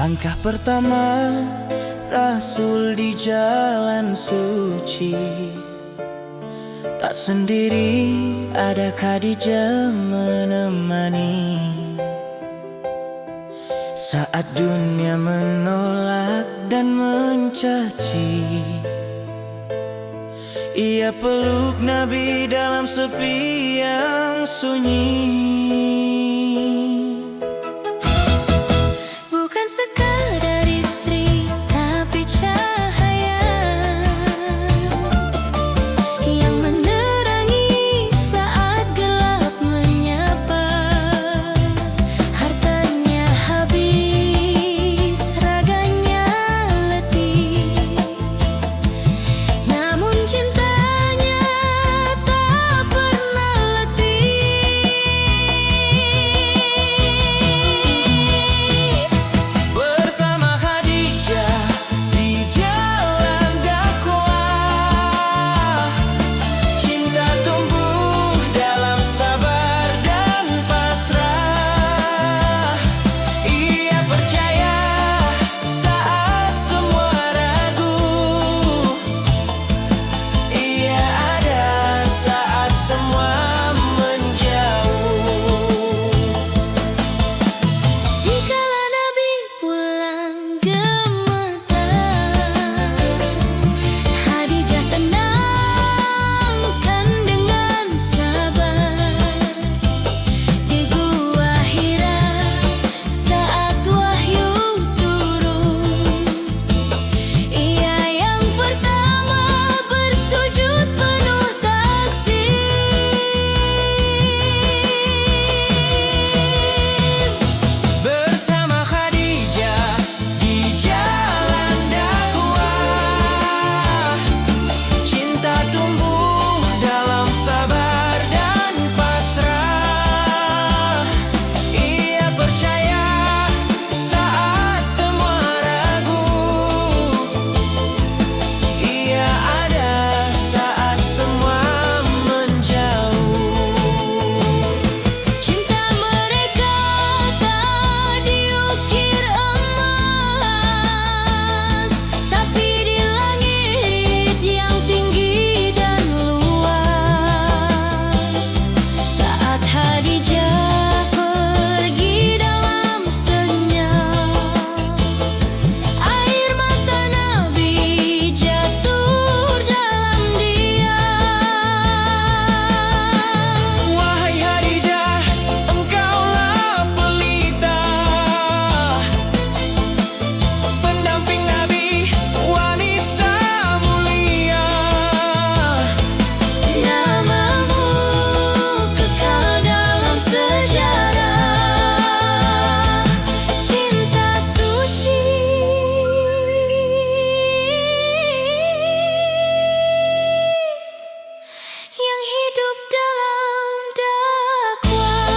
Langkah pertama Rasul di jalan suci, tak sendiri, ada Khadijah menemani. Saat dunia menolak dan mencaci, ia peluk Nabi dalam sepi yang sunyi. Bukan sekadar istri, tapi cahaya yang menerangi saat gelap menyapa. Hartanya habis, raganya letih, namun cintanya tak pernah letih. Bersama Khadijah di jalan dakwah, cinta tumbuh dalam sabar dan pasrah. Ia percaya saat semua ragu, ia ada saat semua menjauh. Dikala Nabi pulang gemetar, Khadijah tenangkan dengan sabar. Di gua Hira saat wahyu turun, ia yang pertama bersujud penuh takzim. Bersama Khadijah di jalan dakwah, cinta tumbuh dalam sabar dan pasrah. Ia percaya saat semua ragu, ia ada saat semua menjauh. Cinta mereka tak diukir emas, tapi di langit yang tinggi dan luas. Saat Khadijah pergi dalam senyap, air mata Nabi jatuh dalam diam. Wahai Khadijah, engkaulah pelita, pendamping Nabi, wanita mulia. Namamu kekal dalam sejarah cinta suci yang hidup dalam dakwah.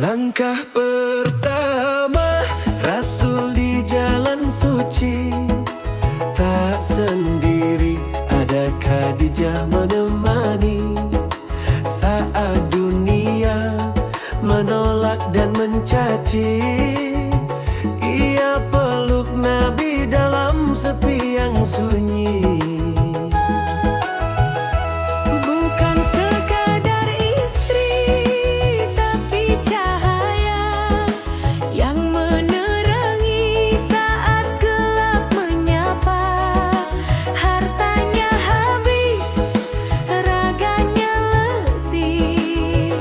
Langkah pertama Rasul di jalan suci, tak sendiri, ada Khadijah menemani. Saat dunia menolak dan mencaci, ia peluk Nabi dalam sepi yang sunyi. Bukan sekadar istri, tapi cahaya yang menerangi saat gelap menyapa. Hartanya habis, raganya letih,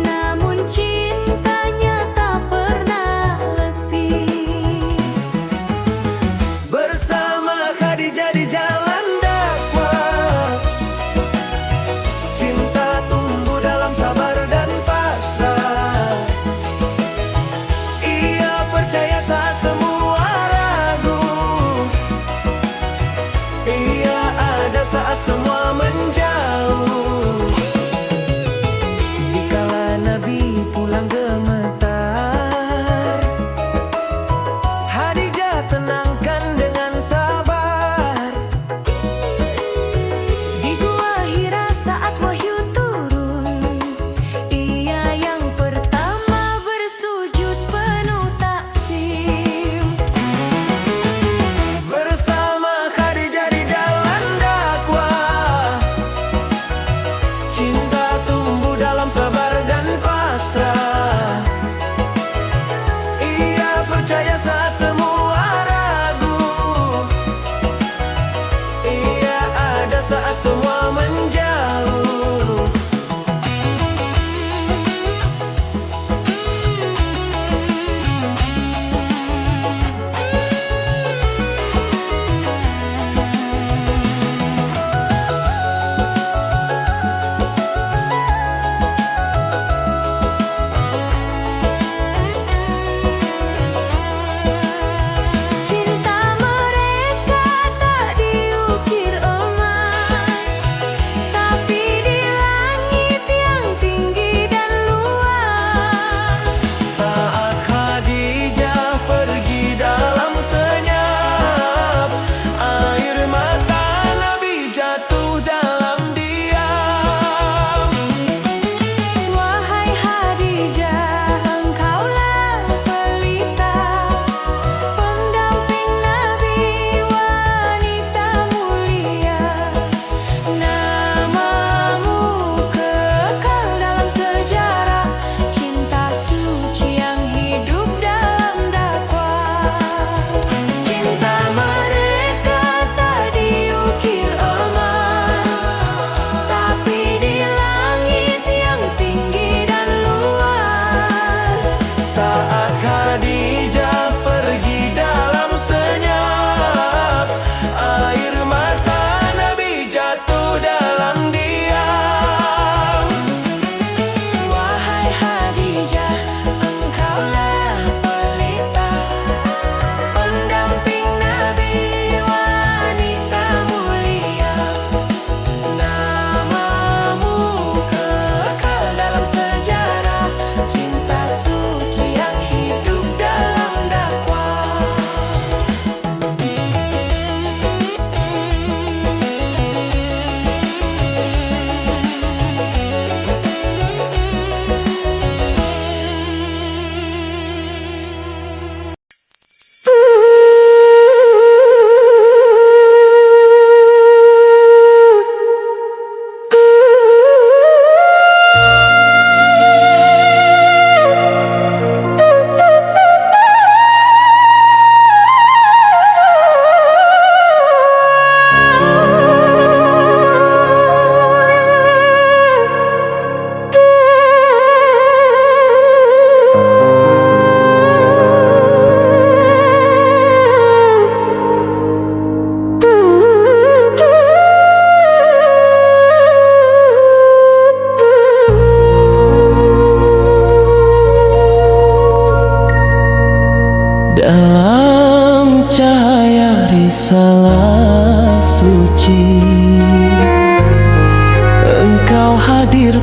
namun cintanya tak pernah letih. Bersama Khadijah di jalan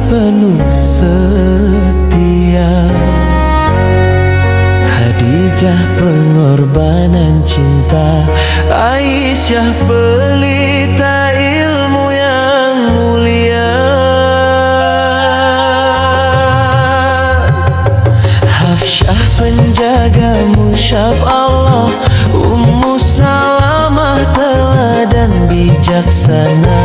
penuh setia. Khadijah pengorbanan cinta, Aisyah pelita ilmu yang mulia. Hafsyah penjaga musyaf Allah, Ummu Salamah teladan bijaksana.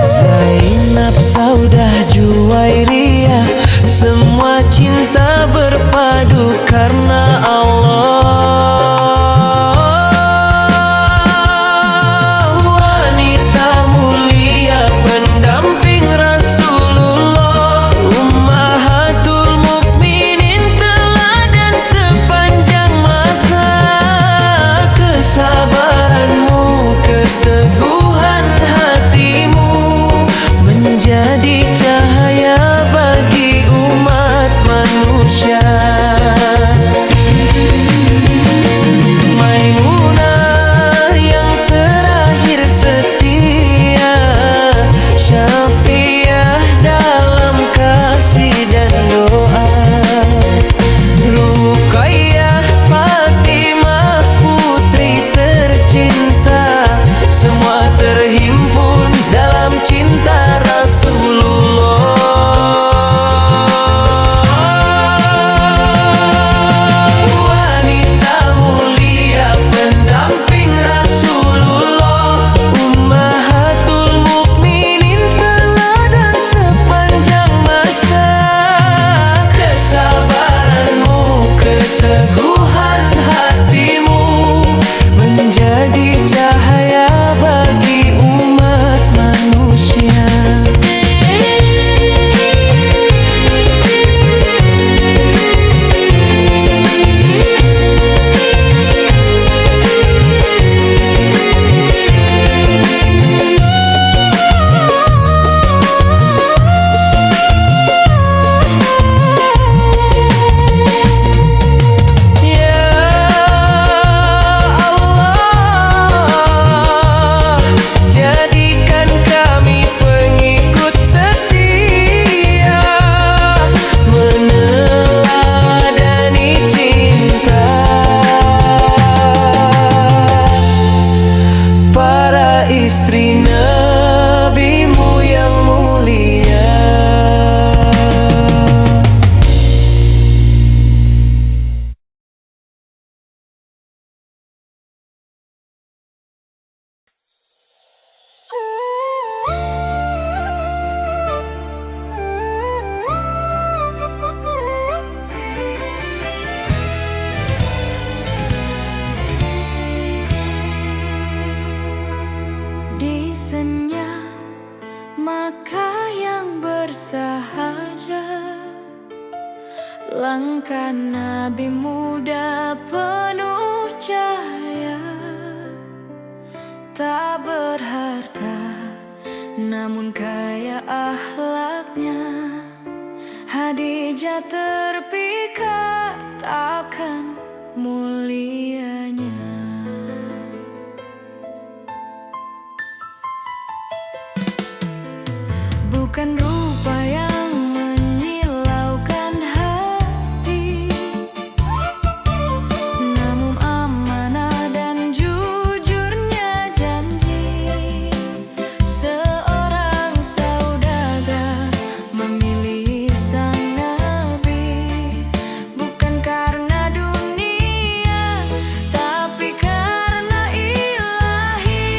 Zainab, Saudah, Juwairiyah, semua cinta berpadu karena Allah. Wanita mulia pendamping Rasulullah, Ummahatul Mukminin teladan sepanjang masa. Kesabaranmu, keteguhan hatimu menjadi cahaya bagi umat manusia. Maimunah yang terakhir setia, Syafi'ah dalam kasih dan doa. Ruqayyah, Fatimah putri tercinta, semua terhimpun dalam cinta Rasulullah. Wanita mulia pendamping Rasulullah, Ummahatul Mukminin teladan sepanjang masa. Kesabaranmu, keteguhan hatimu menjadi cahaya bagi umat manusia. Ya Allah, jadikan kami pengikut setia, meneladani cinta para istri Nabi-Mu yang mulia. Di senja Makkah yang bersahaja, langkah Nabi muda penuh cahaya. Tak berharta namun kaya akhlaknya, Khadijah terpikat akan mulianya. Bukan rupa yang menyilaukan hati, namun amanah dan jujurnya janji. Seorang saudagar memilih sang Nabi, bukan karena dunia tapi karena ilahi.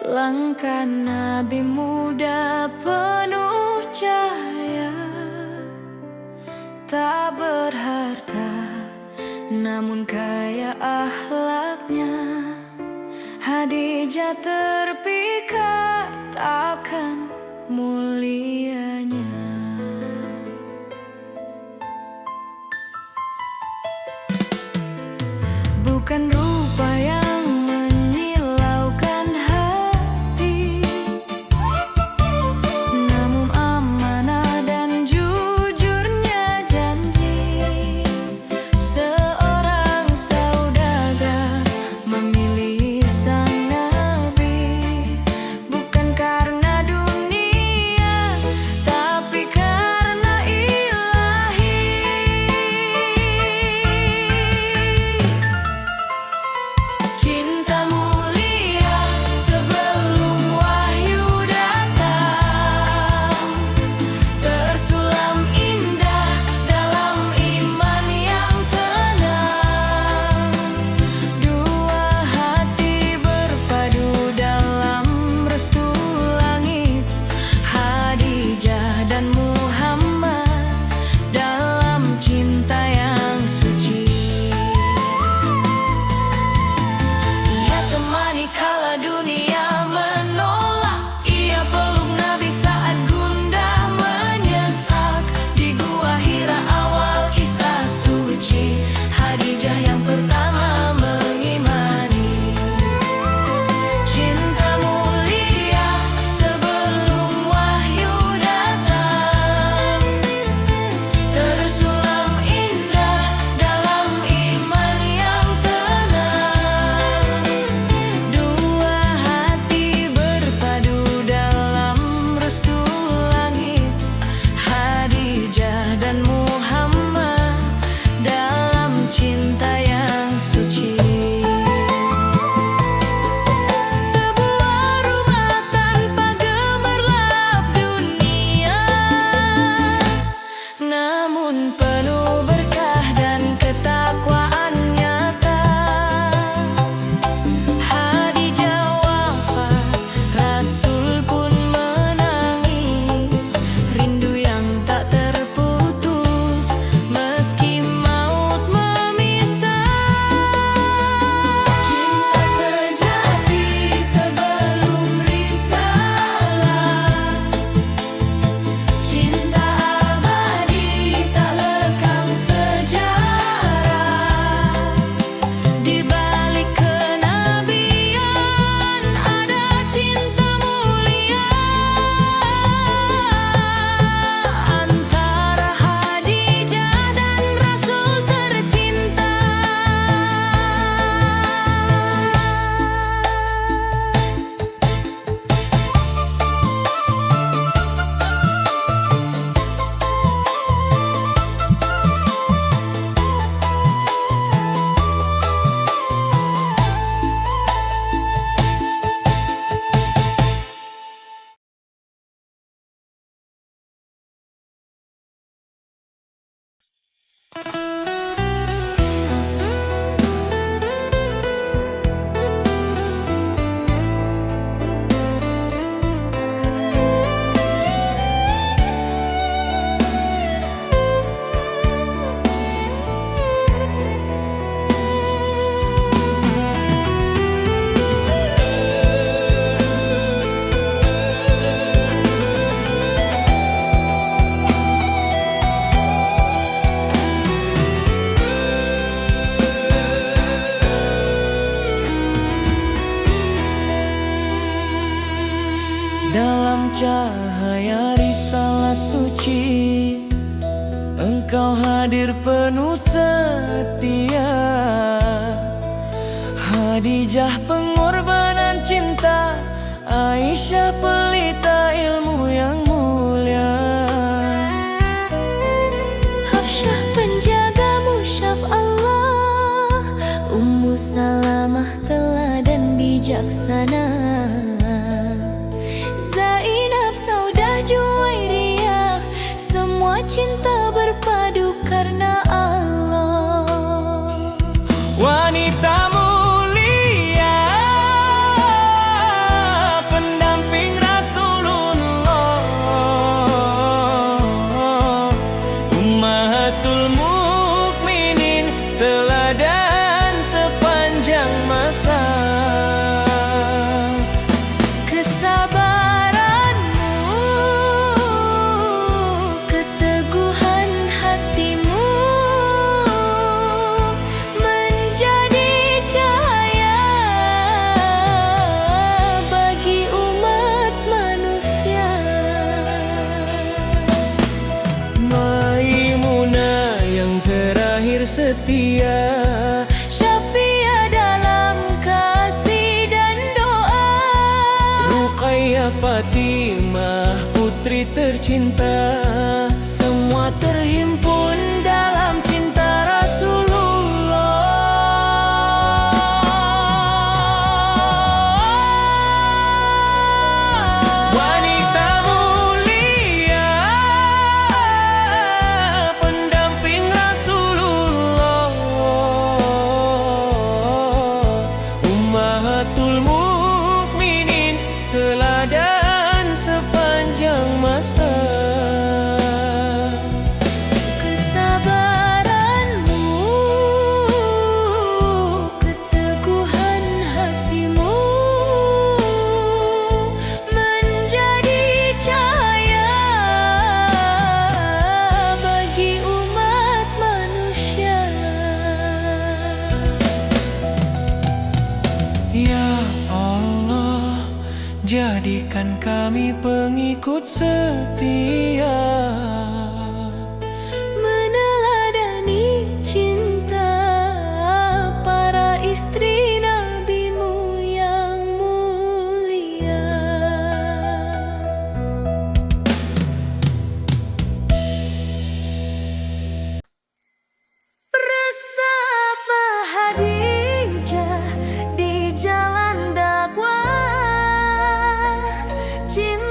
Langkah Nabi muda penuh cahaya, tak berharta namun kaya akhlaknya. Khadijah terpikat akan mulianya. Bukan rupa yang menyilaukan hati, namun amanah dan jujurnya janji. Seorang saudagar memilih sang Nabi, bukan karena dunia tapi karena ilahi. Cinta mulia sebelum wahyu datang, tersulam indah dalam iman yang tenang. Dua hati berpadu dalam restu langit, Khadijah dan Muhammad dalam cinta yang suci. Ia temani kala dunia menolak, ia peluk Nabi saat gundah menyesak. Di gua Hira awal kisah suci, Khadijah yang pertama mengimani. Cinta mulia sebelum wahyu datang, tersulam indah dalam iman yang tenang. Dua hati berpadu dalam restu langit, Khadijah dan Muhammad dalam cinta yang suci. Sebuah rumah tanpa gemerlap dunia, namun penuh berkah dan ketakwaan nyata. Khadijah wafat, Rasul pun menangis, rindu yang tak terputus meski maut memisah. Cinta sejati sebelum risalah, cinta abadi tak lekang sejarah. Di balik kenabian ada cinta mulia antara Khadijah dan Rasul tercinta. Dalam cahaya risalah suci, engkau hadir penuh setia. Khadijah pengorbanan cinta, Aisyah pelita ilmu yang mulia. Hafsyah penjaga musyaf Allah, Ummu Salamah teladan bijaksana. Zainab Saudah Juwairiyah, semua cinta berpadu karena Allah. Wanita mulia setia, Syafi'ah dalam kasih dan doa. Ruqayyah Fatimah putri tercinta, semua terhimpun dalam cinta Rasulullah. Wanita mulia, pendamping Rasulullah, Ummahatul Mukminin, teladan sepanjang masa. Kesabaranmu, keteguhan hatimu menjadi cahaya bagi umat manusia. Ya Allah, jadikan kami pengikut setia, Meneladani cinta para istri Nabi-Mu yang mulia. Bersama Khadijah di jalan dakwah, cinta